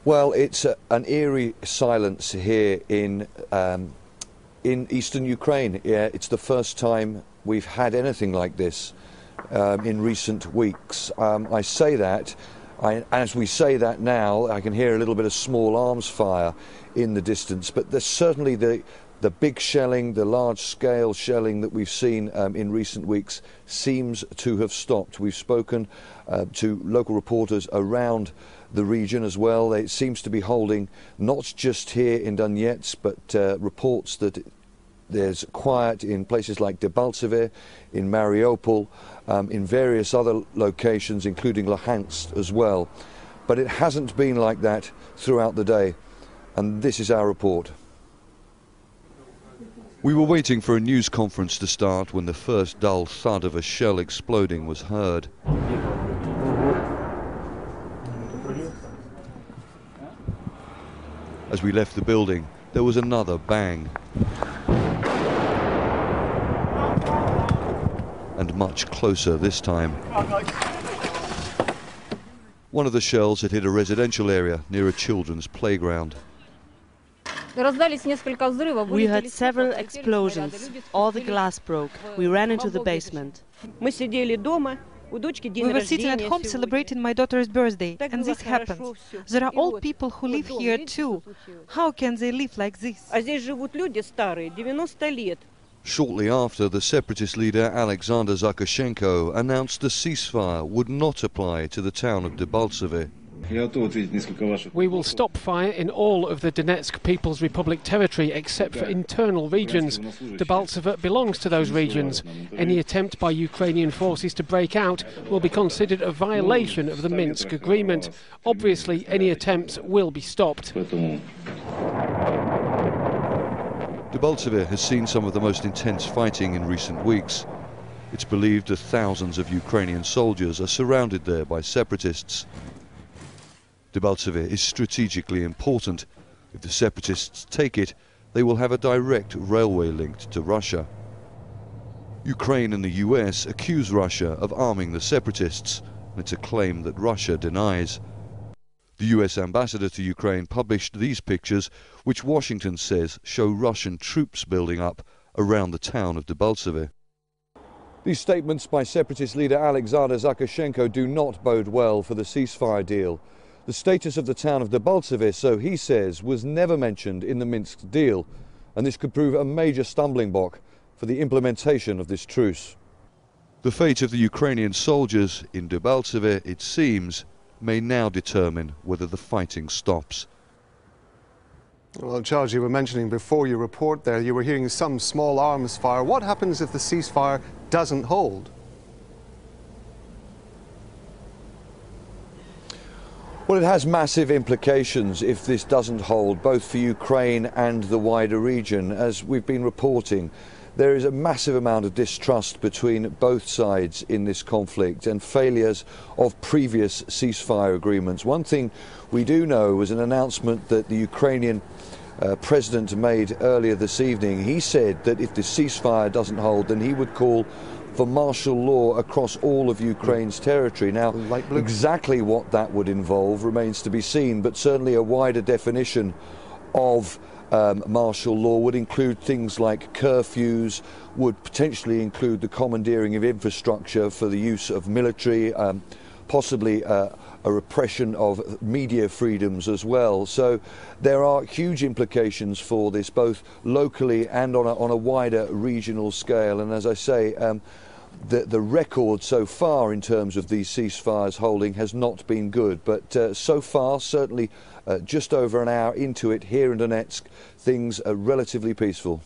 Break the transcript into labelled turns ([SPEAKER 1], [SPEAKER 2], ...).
[SPEAKER 1] Well, it's an eerie silence here in eastern Ukraine. Yeah, it's the first time we've had anything like this in recent weeks. I say that, as we say that now, I can hear a little bit of small arms fire in the distance, but there's certainly the big shelling, the large-scale shelling that we've seen in recent weeks seems to have stopped. We've spoken to local reporters around the region as well. It seems to be holding not just here in Donetsk, but reports that there's quiet in places like Debaltseve, in Mariupol, in various other locations, including Luhansk as well. But it hasn't been like that throughout the day, and this is our report. We were waiting for a news conference to start when the first dull thud of a shell exploding was heard. As we left the building, there was another bang. And much closer this time. One of the shells had hit a residential area near a children's playground.
[SPEAKER 2] We had several explosions. All the glass broke. We ran into the basement.
[SPEAKER 3] We were sitting at home celebrating my daughter's birthday, and this happens. There are old people who live here too. How can they live like this?
[SPEAKER 1] Shortly after, the separatist leader Alexander Zakashenko announced the ceasefire would not apply to the town of Debaltseve.
[SPEAKER 4] We will stop fire in all of the Donetsk People's Republic territory except for internal regions. Debaltseve belongs to those regions. Any attempt by Ukrainian forces to break out will be considered a violation of the Minsk agreement. Obviously, any attempts will be stopped.
[SPEAKER 1] Debaltseve has seen some of the most intense fighting in recent weeks. It's believed that thousands of Ukrainian soldiers are surrounded there by separatists. Debaltseve is strategically important. If the separatists take it, they will have a direct railway link to Russia. Ukraine and the US accuse Russia of arming the separatists, and it's a claim that Russia denies. The US ambassador to Ukraine published these pictures, which Washington says show Russian troops building up around the town of Debaltseve. These statements by separatist leader Alexander Zakashenko do not bode well for the ceasefire deal. The status of the town of Debaltseve, so he says, was never mentioned in the Minsk deal, and this could prove a major stumbling block for the implementation of this truce. The fate of the Ukrainian soldiers in Debaltseve, it seems, may now determine whether the fighting stops.
[SPEAKER 5] Well, Charles, you were mentioning before your report there, you were hearing some small arms fire. What happens if the ceasefire doesn't hold?
[SPEAKER 1] Well, it has massive implications if this doesn't hold, both for Ukraine and the wider region. As we've been reporting, there is a massive amount of distrust between both sides in this conflict and failures of previous ceasefire agreements. One thing we do know was an announcement that the Ukrainian president made earlier this evening. He said that if the ceasefire doesn't hold, then he would call for martial law across all of Ukraine's territory. Now, exactly what that would involve remains to be seen, but certainly a wider definition of martial law would include things like curfews, would potentially include the commandeering of infrastructure for the use of military, possibly a repression of media freedoms as well. So there are huge implications for this, both locally and on a wider regional scale. And as I say, the record so far in terms of these ceasefires holding has not been good, but so far, certainly just over an hour into it here in Donetsk, things are relatively peaceful.